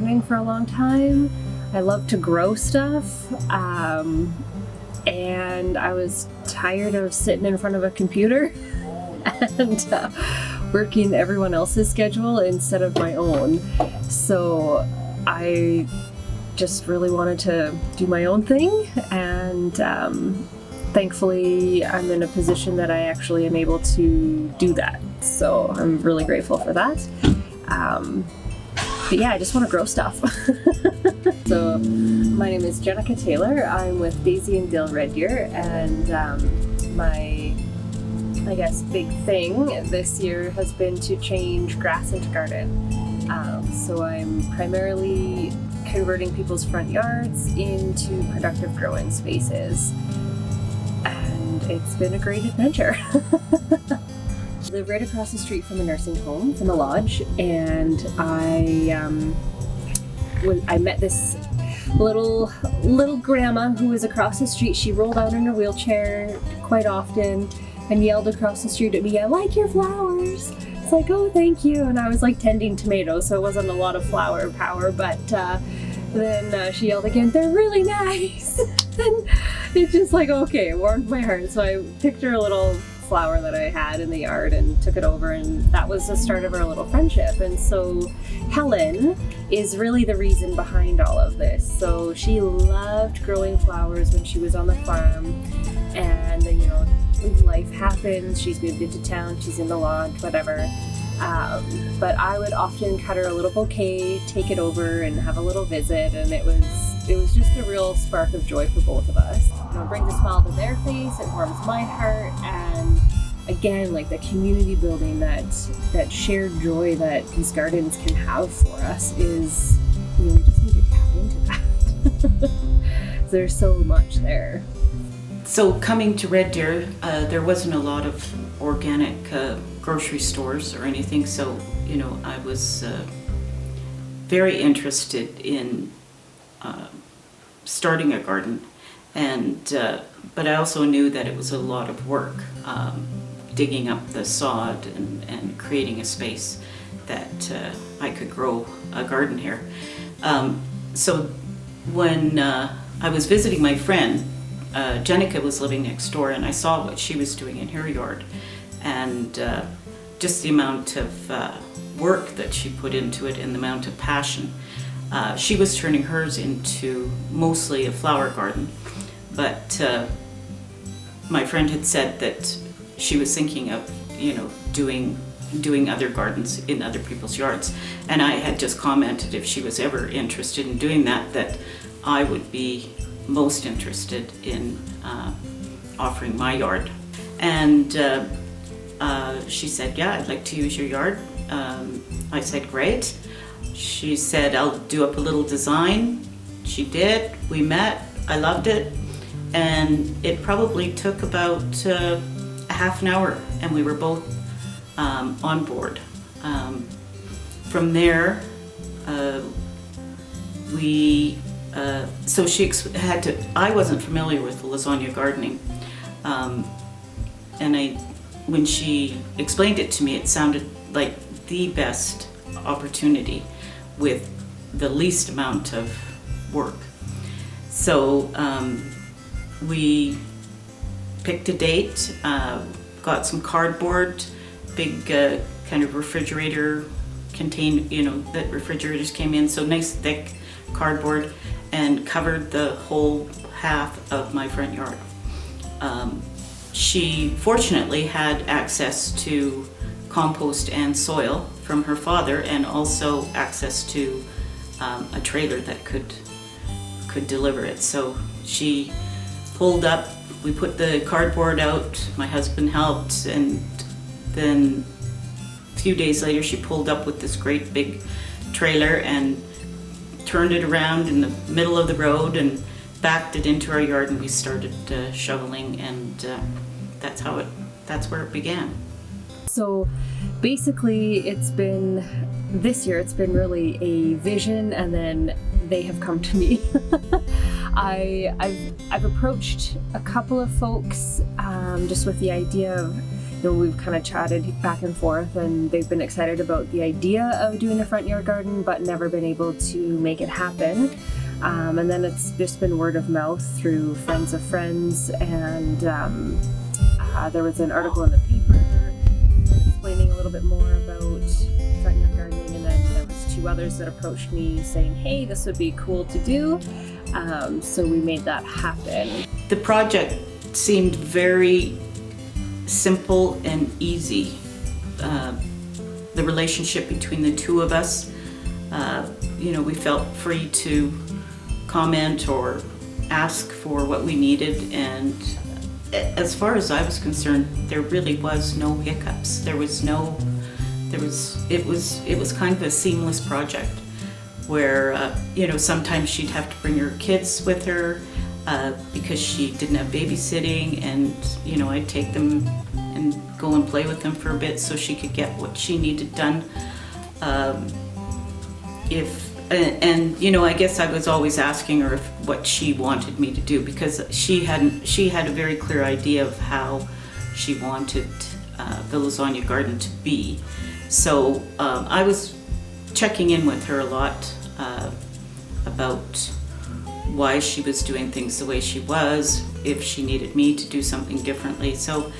gardening for a long time. I love to grow stuff, and I was tired of sitting in front of a computer and working everyone else's schedule instead of my own. So I just really wanted to do my own thing, and thankfully I'm in a position that I actually am able to do that. So I'm really grateful for that. But yeah, I just want to grow stuff. So my name is Jenica Taylor. I'm with Daisy and Dill Red Deer, and my, I guess, big thing this year has been to change grass into garden. So I'm primarily converting people's front yards into productive growing spaces, and it's been a great adventure. I live right across the street from a nursing home, from a lodge, and I met this little grandma who was across the street. She rolled out in her wheelchair quite often and yelled across the street at me, "I like your flowers." It's like, "Oh, thank you." And I was like tending tomatoes, so it wasn't a lot of flower power, but then she yelled again, "They're really nice." And it's just like, okay, it warmed my heart. So I picked her a little flower that I had in the yard and took it over, and that was the start of our little friendship. And so Helen is really the reason behind all of this. So she loved growing flowers when she was on the farm, and then, you know, life happens, she's moved into town, she's in the lodge, whatever. But I would often cut her a little bouquet, take it over and have a little visit, and it was just a real spark of joy for both of us. You know, it brings a smile to their face, it warms my heart, and again, like the community building, that shared joy that these gardens can have for us is, you know, we just need to tap into that. There's so much there. So coming to Red Deer, there wasn't a lot of organic grocery stores or anything, so, you know, I was very interested in starting a garden, and but I also knew that it was a lot of work, digging up the sod and creating a space that I could grow a garden here. So when I was visiting my friend, Jenica was living next door, and I saw what she was doing in her yard, and just the amount of work that she put into it and the amount of passion. She was turning hers into mostly a flower garden, but my friend had said that she was thinking of, you know, doing other gardens in other people's yards, and I had just commented if she was ever interested in doing that, that I would be most interested in offering my yard. And she said, "Yeah, I'd like to use your yard." I said, "Great." She said, "I'll do up a little design." She did. We met. I loved it, and it probably took about a half an hour, and we were both on board. From there, so she had to. I wasn't familiar with lasagna gardening, and when she explained it to me, it sounded like the best opportunity with the least amount of work. So we picked a date, got some cardboard, big kind of refrigerator contained, you know, that refrigerators came in, so nice thick cardboard, and covered the whole half of my front yard. She fortunately had access to compost and soil from her father, and also access to a trailer that could deliver it. So she pulled up, we put the cardboard out, my husband helped, and then a few days later she pulled up with this great big trailer and turned it around in the middle of the road and backed it into our yard, and we started shoveling, and that's where it began. So basically this year it's been really a vision, and then they have come to me. I've approached a couple of folks just with the idea of, we've kind of chatted back and forth, and they've been excited about the idea of doing a front yard garden, but never been able to make it happen. And then it's just been word of mouth through friends of friends, and there was an article in the paper explaining a little bit more about front yard gardening, and then there was 2 others that approached me saying, hey, this would be cool to do. So we made that happen. The project seemed very simple and easy. The relationship between the 2 of us, we felt free to comment or ask for what we needed, and as far as I was concerned, there really was no hiccups. It was kind of a seamless project where, sometimes she'd have to bring her kids with her because she didn't have babysitting, and, I'd take them and go and play with them for a bit so she could get what she needed done. I guess I was always asking her what she wanted me to do, because she had a very clear idea of how she wanted the lasagna garden to be. So I was checking in with her a lot about why she was doing things the way she was, if she needed me to do something differently. So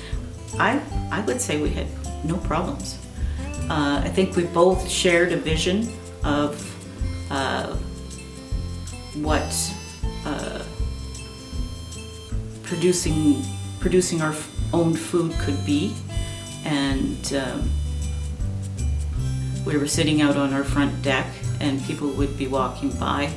I would say we had no problems. I think we both shared a vision of what producing our own food could be, and we were sitting out on our front deck, and people would be walking by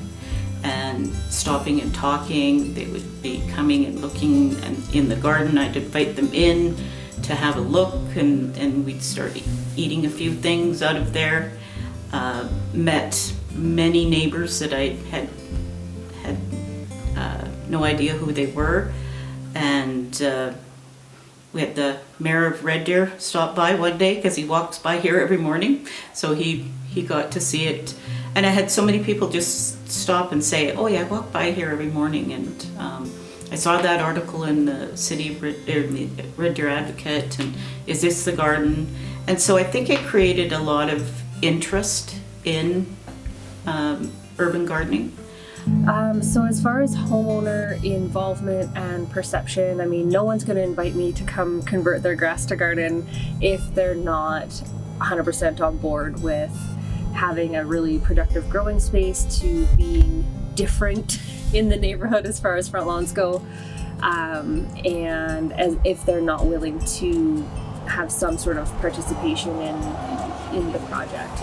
and stopping and talking. They would be coming and looking in the garden. I'd invite them in to have a look, and we'd start eating a few things out of there. Met many neighbors that I had no idea who they were, and we had the mayor of Red Deer stop by one day because he walks by here every morning, so he got to see it. And I had so many people just stop and say, oh yeah, I walk by here every morning, and I saw that article in the City of Red Deer Advocate, and is this the garden? And so I think it created a lot of interest in urban gardening. So as far as homeowner involvement and perception, I mean, no one's going to invite me to come convert their grass to garden if they're not 100% on board with having a really productive growing space to being different in the neighborhood as far as front lawns go, and as if they're not willing to have some sort of participation in the project.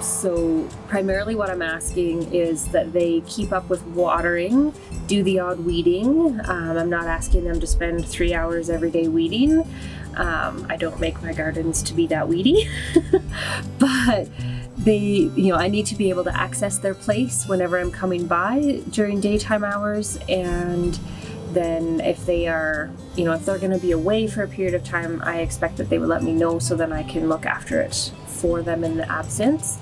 So primarily what I'm asking is that they keep up with watering, do the odd weeding. I'm not asking them to spend 3 hours every day weeding. I don't make my gardens to be that weedy, but I need to be able to access their place whenever I'm coming by during daytime hours. And then if they are, if they're going to be away for a period of time, I expect that they would let me know so then I can look after it for them in the absence.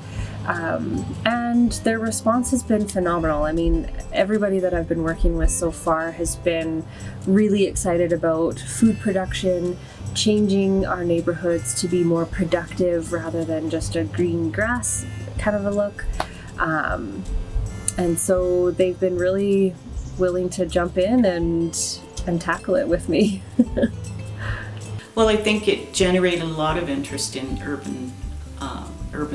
And their response has been phenomenal. I mean, everybody that I've been working with so far has been really excited about food production, changing our neighborhoods to be more productive rather than just a green grass kind of a look. And so they've been really willing to jump in and tackle it with me. Well, I think it generated a lot of interest in urban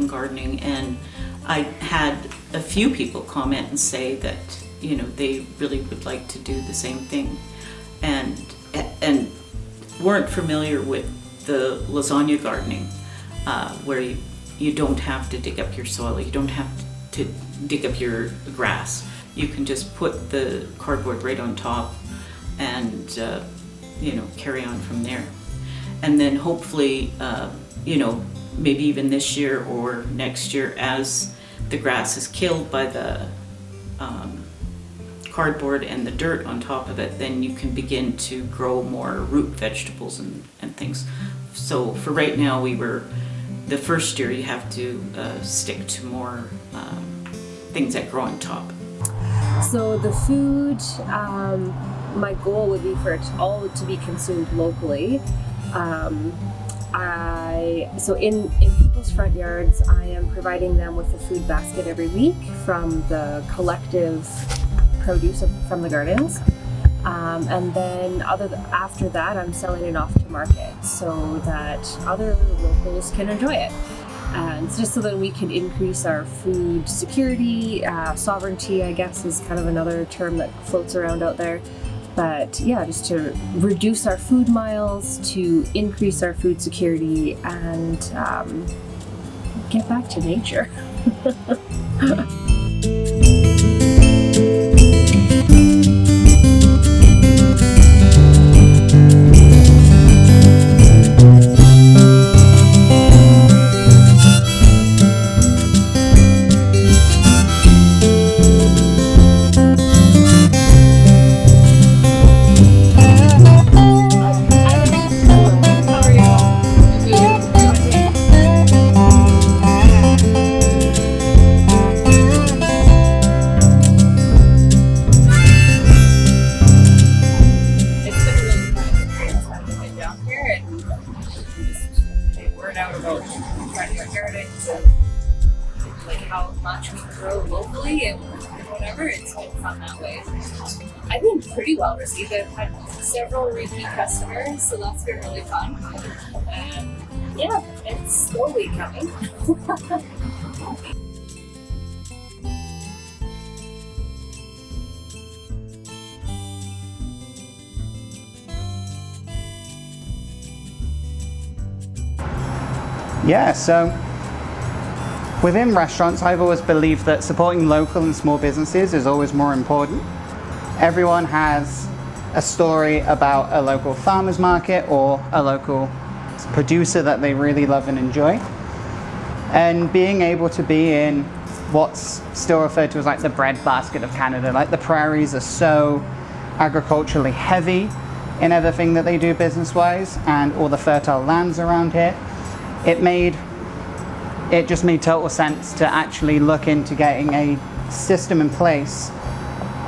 gardening, and I had a few people comment and say that they really would like to do the same thing, and weren't familiar with the lasagna gardening, where you don't have to dig up your soil, you don't have to dig up your grass. You can just put the cardboard right on top and carry on from there. And then hopefully maybe even this year or next year, as the grass is killed by the cardboard and the dirt on top of it, then you can begin to grow more root vegetables and things. So for right now, the first year you have to stick to more things that grow on top. So the food, my goal would be for it all to be consumed locally. So in people's front yards, I am providing them with a food basket every week from the collective produce from the gardens. And then after that, I'm selling it off to market so that other locals can enjoy it. And it's just so that we can increase our food security, sovereignty, I guess, is kind of another term that floats around out there. But yeah, just to reduce our food miles, to increase our food security, and get back to nature. How much we grow locally and whatever, it's been fun that way. I've been pretty well received. I've had several repeat customers, so that's been really fun. And yeah, it's slowly coming. Yeah, so within restaurants, I've always believed that supporting local and small businesses is always more important. Everyone has a story about a local farmer's market or a local producer that they really love and enjoy. And being able to be in what's still referred to as like the breadbasket of Canada, like the prairies are so agriculturally heavy in everything that they do business-wise, and all the fertile lands around here, it just made total sense to actually look into getting a system in place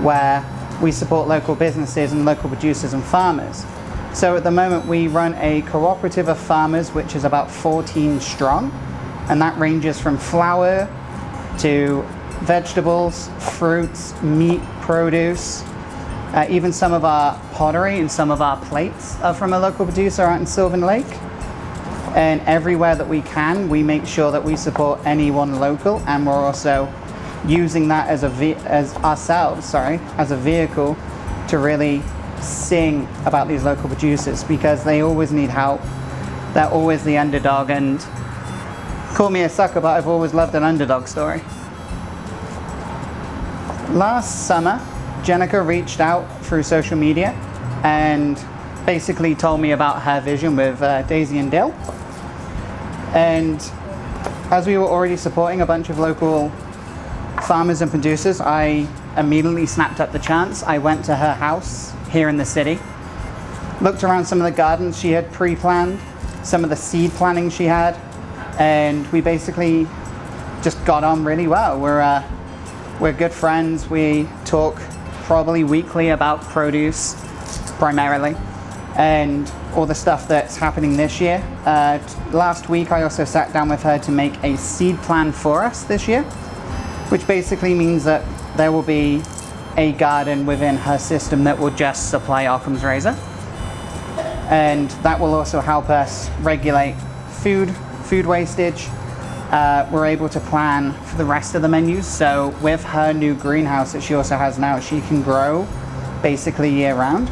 where we support local businesses and local producers and farmers. So at the moment we run a cooperative of farmers which is about 14 strong, and that ranges from flour to vegetables, fruits, meat, produce. Even some of our pottery and some of our plates are from a local producer out in Sylvan Lake. And everywhere that we can, we make sure that we support anyone local, and we're also using that as a vehicle to really sing about these local producers, because they always need help. They're always the underdog, and call me a sucker, but I've always loved an underdog story. Last summer, Jenica reached out through social media and basically told me about her vision with Daisy and Dill. And as we were already supporting a bunch of local farmers and producers, I immediately snapped up the chance. I went to her house here in the city, looked around some of the gardens she had pre-planned, some of the seed planning she had, and we basically just got on really well. We're good friends. We talk probably weekly about produce primarily, and all the stuff that's happening this year. Last week I also sat down with her to make a seed plan for us this year, which basically means that there will be a garden within her system that will just supply Occam's razor, and that will also help us regulate food wastage. We're able to plan for the rest of the menus, so with her new greenhouse that she also has now, she can grow basically year round,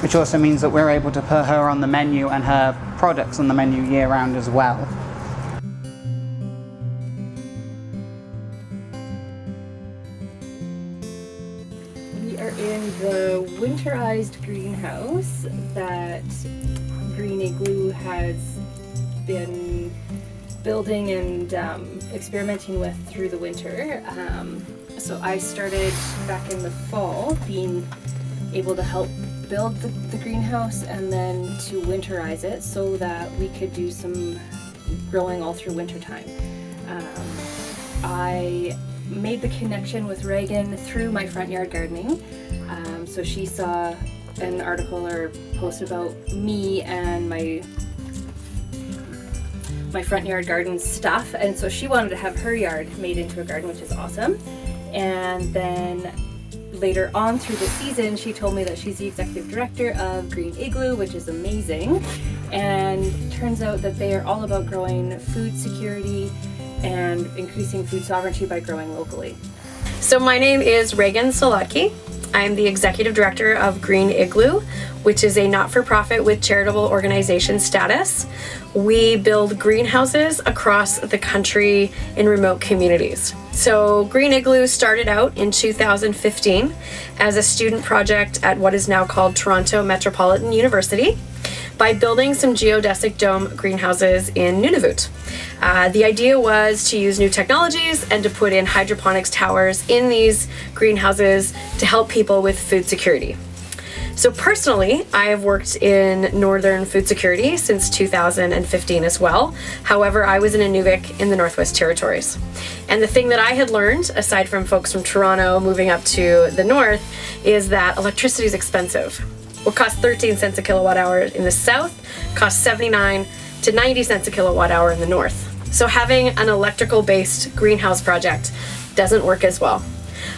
which also means that we're able to put her on the menu and her products on the menu year round as well. We are in the winterized greenhouse that Green Igloo has been building and experimenting with through the winter. So I started back in the fall being able to help build the greenhouse and then to winterize it so that we could do some growing all through winter time. I made the connection with Reagan through my front yard gardening. So she saw an article or post about me and my my front yard garden stuff, and so she wanted to have her yard made into a garden, which is awesome. And then later on through the season, she told me that she's the executive director of Green Igloo, which is amazing. And turns out that they are all about growing food security and increasing food sovereignty by growing locally. So my name is Reagan Solodki. I'm the executive director of Green Igloo, which is a not-for-profit with charitable organization status. We build greenhouses across the country in remote communities. So Green Igloo started out in 2015 as a student project at what is now called Toronto Metropolitan University by building some geodesic dome greenhouses in Nunavut. The idea was to use new technologies and to put in hydroponics towers in these greenhouses to help people with food security. So personally, I have worked in northern food security since 2015 as well. However, I was in Inuvik in the Northwest Territories. And the thing that I had learned, aside from folks from Toronto moving up to the north, is that electricity is expensive. What costs 13 cents a kilowatt hour in the south costs 79 to 90 cents a kilowatt hour in the north. So having an electrical based greenhouse project doesn't work as well.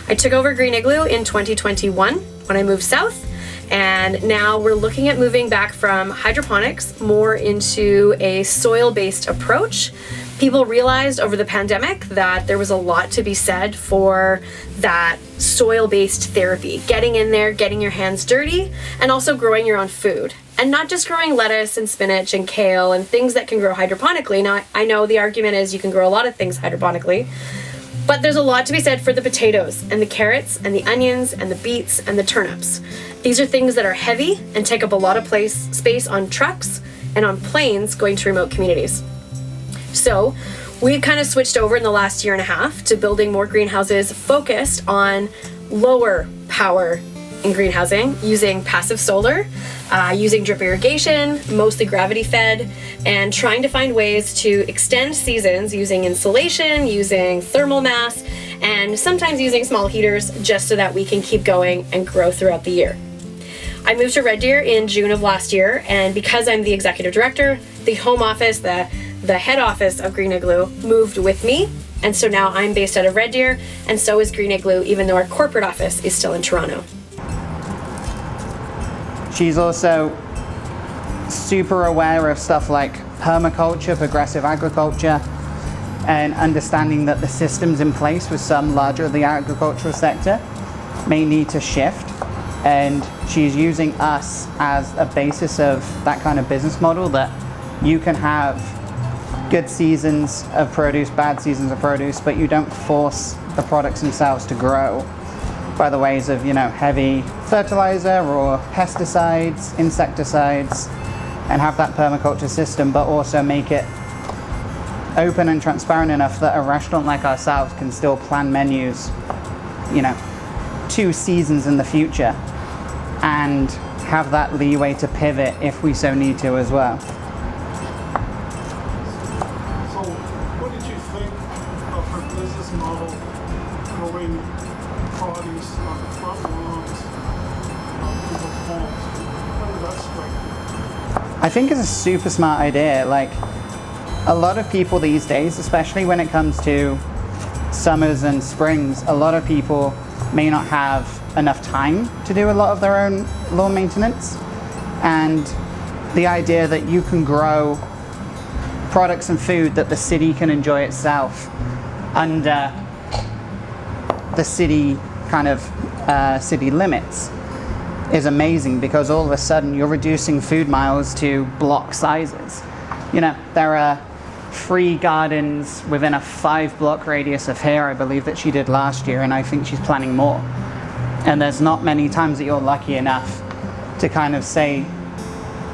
I took over Green Igloo in 2021 when I moved south, and now we're looking at moving back from hydroponics more into a soil based approach. People realized over the pandemic that there was a lot to be said for that soil-based therapy, getting in there, getting your hands dirty, and also growing your own food. And not just growing lettuce and spinach and kale and things that can grow hydroponically. Now, I know the argument is you can grow a lot of things hydroponically, but there's a lot to be said for the potatoes and the carrots and the onions and the beets and the turnips. These are things that are heavy and take up a lot of space on trucks and on planes going to remote communities. So we've kind of switched over in the last year and a half to building more greenhouses focused on lower power in greenhousing, using passive solar, using drip irrigation, mostly gravity fed, and trying to find ways to extend seasons using insulation, using thermal mass, and sometimes using small heaters just so that we can keep going and grow throughout the year. I moved to Red Deer in June of last year, and because I'm the executive director, the home office, the head office of Green Igloo moved with me, and so now I'm based out of Red Deer, and so is Green Igloo, even though our corporate office is still in Toronto. She's also super aware of stuff like permaculture, progressive agriculture, and understanding that the systems in place with some larger of the agricultural sector may need to shift. And she's using us as a basis of that kind of business model, that you can have good seasons of produce, bad seasons of produce, but you don't force the products themselves to grow by the ways of, heavy fertilizer or pesticides, insecticides, and have that permaculture system, but also make it open and transparent enough that a restaurant like ourselves can still plan menus, 2 seasons in the future, and have that leeway to pivot if we so need to as well. So, what did you think of her business model, growing produce on the front lawns of people's homes? How did that strike you? I think it's a super smart idea. Like, a lot of people these days, especially when it comes to summers and springs, a lot of people may not have enough time to do a lot of their own lawn maintenance. And the idea that you can grow products and food that the city can enjoy itself under the city city limits is amazing, because all of a sudden you're reducing food miles to block sizes. There are free gardens within a 5-block radius of here, I believe, that she did last year, and I think she's planning more. And there's not many times that you're lucky enough to kind of say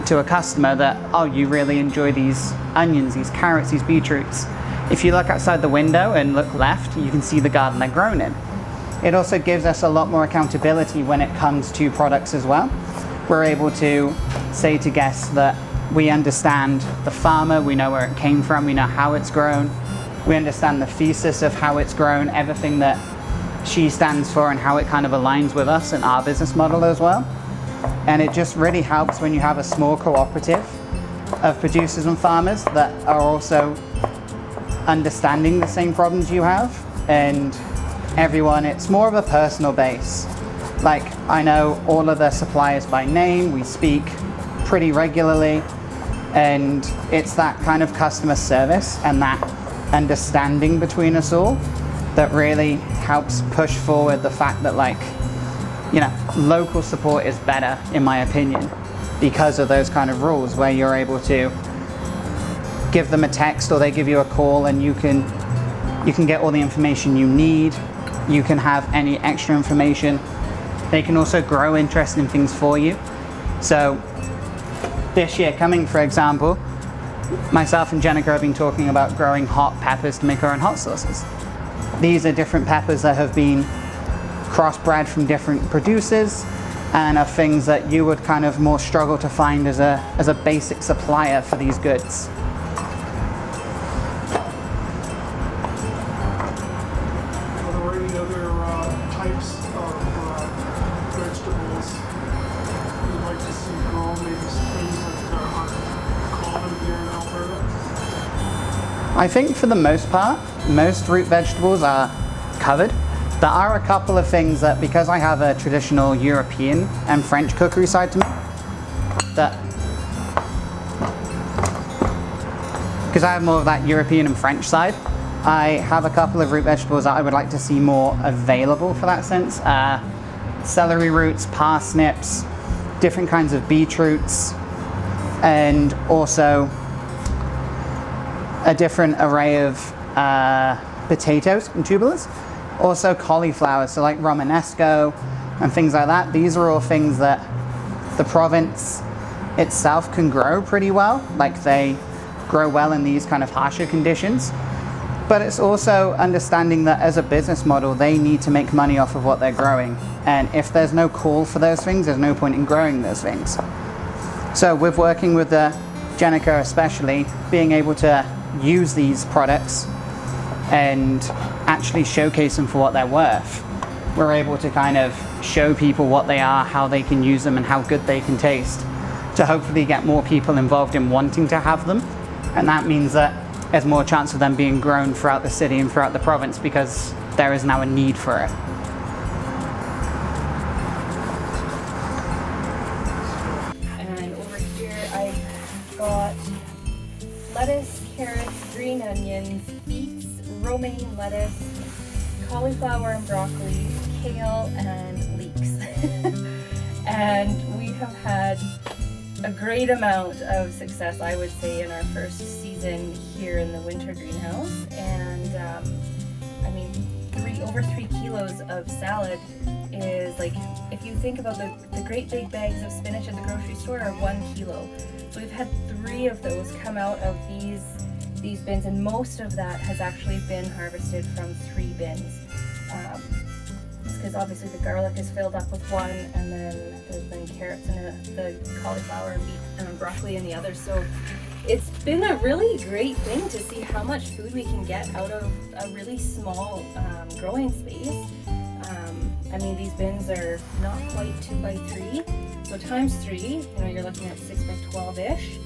to a customer that, oh, you really enjoy these onions, these carrots, these beetroots. If you look outside the window and look left, you can see the garden they're grown in. It also gives us a lot more accountability when it comes to products as well. We're able to say to guests that we understand the farmer, we know where it came from, we know how it's grown, we understand the thesis of how it's grown, everything that she stands for and how it kind of aligns with us and our business model as well. And it just really helps when you have a small cooperative of producers and farmers that are also understanding the same problems you have, and everyone, it's more of a personal base. Like, I know all of the suppliers by name, we speak pretty regularly, and it's that kind of customer service and that understanding between us all that really helps push forward the fact that, like, you know, local support is better, in my opinion, because of those kind of rules where you're able to give them a text or they give you a call and you can get all the information you need. You can have any extra information. They can also grow interest in things for you. So this year coming, for example, myself and Jenica have been talking about growing hot peppers to make our own hot sauces. These are different peppers that have been crossbred from different producers and are things that you would kind of more struggle to find as a basic supplier for these goods. Are there any other types of vegetables you'd like to see grown, maybe some things that aren't common here in Alberta? I think for the most part, most root vegetables are covered. There are a couple of things that, because I have a traditional European and French cookery side to me, because I have more of that European and French side, I have a couple of root vegetables that I would like to see more available for that sense. Celery roots, parsnips, different kinds of beetroots, and also a different array of potatoes and tubulars. Also cauliflower, so like Romanesco and things like that. These are all things that the province itself can grow pretty well. Like, they grow well in these kind of harsher conditions. But it's also understanding that as a business model, they need to make money off of what they're growing. And if there's no call for those things, there's no point in growing those things. So with working with Jenica especially, being able to use these products and actually showcase them for what they're worth, we're able to kind of show people what they are, how they can use them, and how good they can taste, to hopefully get more people involved in wanting to have them. And that means that there's more chance of them being grown throughout the city and throughout the province, because there is now a need for it. And over here I've got lettuce, carrots, green onions, beets, romaine lettuce, cauliflower and broccoli, kale, and leeks. And we have had a great amount of success, I would say, in our first season here in the winter greenhouse. And I mean, over 3 kilos of salad is, like, if you think about the great big bags of spinach at the grocery store are 1 kilo. So we've had 3 of those come out of these bins, and most of that has actually been harvested from 3 bins. Because obviously the garlic is filled up with one, and then there's been carrots and the cauliflower and beet and broccoli in the other. So it's been a really great thing to see how much food we can get out of a really small growing space. I mean, these bins are not quite 2 by 3, so times 3, you're looking at 6 by 12-ish,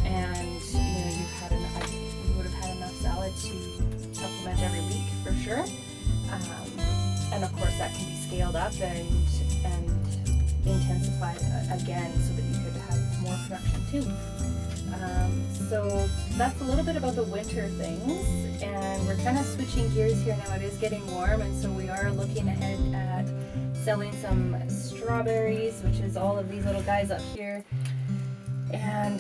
and you would have had enough salad to supplement every week for sure. And of course that can be scaled up and intensified again so that you could have more production too. So that's a little bit about the winter things, and we're kind of switching gears here now. It is getting warm, and so we are looking ahead at selling some strawberries, which is all of these little guys up here, and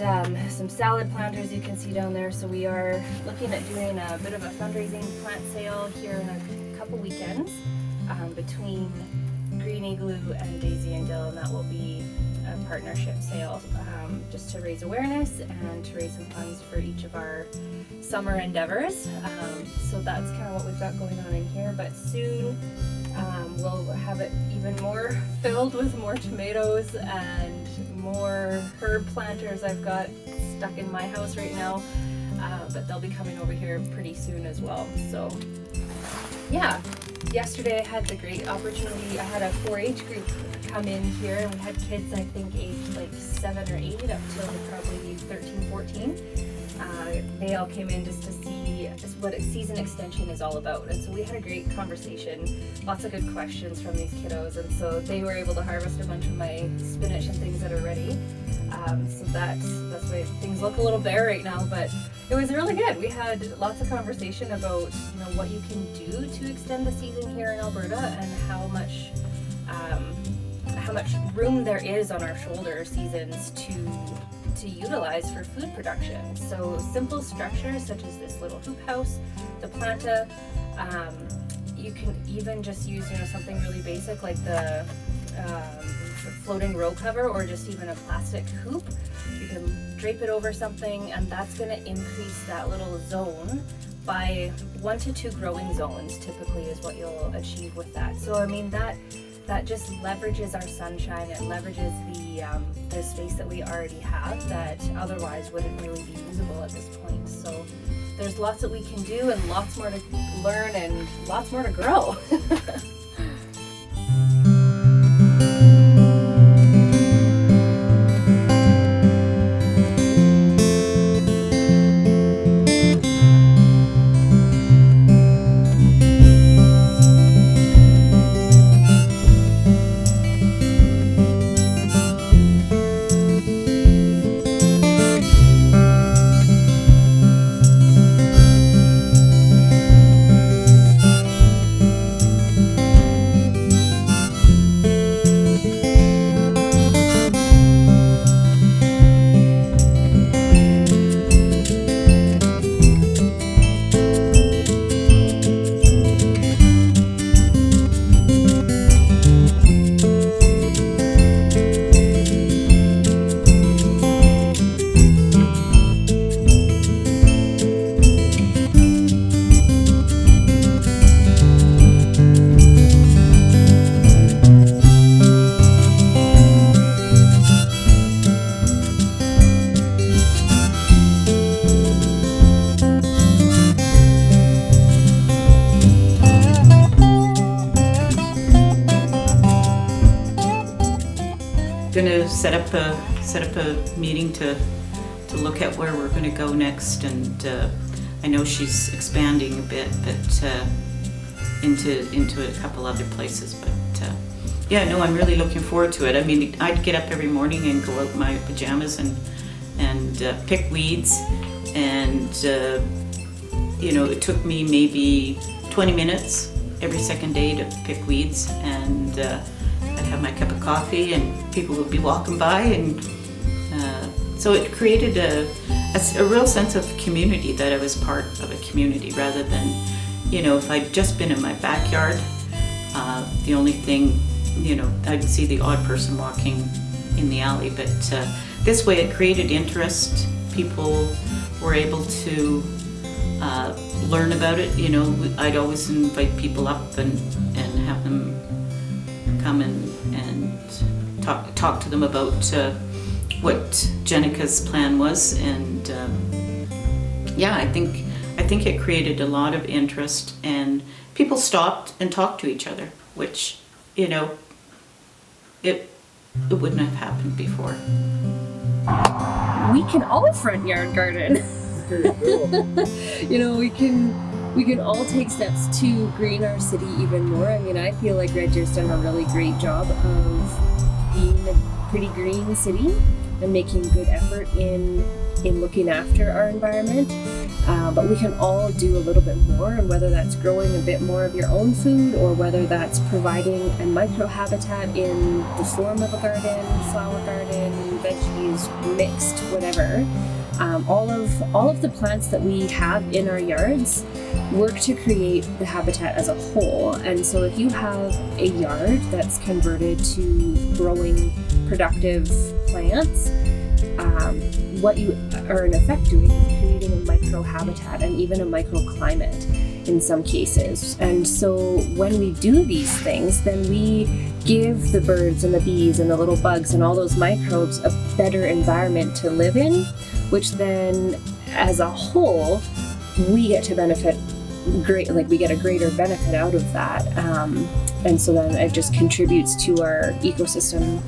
some salad planters you can see down there. So we are looking at doing a bit of a fundraising plant sale here in a couple weekends between Green Igloo and Daisy and Dill, and that will be a partnership sale just to raise awareness and to raise some funds for each of our summer endeavors. So that's kind of what we've got going on in here, but soon we'll have it even more filled with more tomatoes and more herb planters I've got stuck in my house right now, but they'll be coming over here pretty soon as well. So yeah, yesterday I had the great opportunity, I had a 4-H group come in here, and we had kids I think aged like 7 or 8 up till probably 13, 14. They all came in just to see what a season extension is all about. And so we had a great conversation, lots of good questions from these kiddos. And so they were able to harvest a bunch of my spinach and things that are ready. So that's why things look a little bare right now, but it was really good. We had lots of conversation about, you know, what you can do to extend the season here in Alberta and how much room there is on our shoulder seasons to utilize for food production. So simple structures such as this little hoop house, the planta, you can even just use, you know, something really basic like the floating row cover, or just even a plastic hoop. You can drape it over something, and that's going to increase that little zone by 1 to 2 growing zones typically is what you'll achieve with that. So I mean that just leverages our sunshine. It leverages the space that we already have that otherwise wouldn't really be usable at this point. So there's lots that we can do and lots more to learn and lots more to grow. Gonna set up a meeting to look at where we're gonna go next, and I know she's expanding a bit, but into a couple other places. But yeah, no, I'm really looking forward to it. I mean, I'd get up every morning and go out in my pajamas and pick weeds, and you know, it took me maybe 20 minutes every second day to pick weeds, and I'd have my cup of coffee and people would be walking by, and so it created a real sense of community, that I was part of a community rather than, you know, if I'd just been in my backyard, the only thing, you know, I'd see the odd person walking in the alley, but this way it created interest. People were able to learn about it. You know, I'd always invite people up and have them come and talk to them about what Jenica's plan was, and yeah, I think it created a lot of interest, and people stopped and talked to each other, which, you know, it wouldn't have happened before. We can all front yard garden. You know, we can all take steps to green our city even more. I mean, I feel like Red Deer's done a really great job of being a pretty green city and making good effort in looking after our environment. But we can all do a little bit more, and whether that's growing a bit more of your own food, or whether that's providing a microhabitat in the form of a garden, flower garden, veggies, mixed, whatever. All of the plants that we have in our yards work to create the habitat as a whole. And so if you have a yard that's converted to growing productive plants, what you are in effect doing is creating a microhabitat and even a microclimate in some cases. And so when we do these things, then we give the birds and the bees and the little bugs and all those microbes a better environment to live in, which then as a whole we get to benefit we get a greater benefit out of that, and so then it just contributes to our ecosystem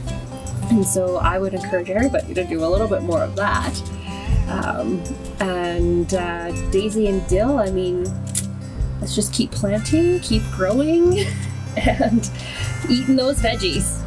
And so I would encourage everybody to do a little bit more of that. Daisy and dill, I mean, let's just keep planting, keep growing, and eating those veggies.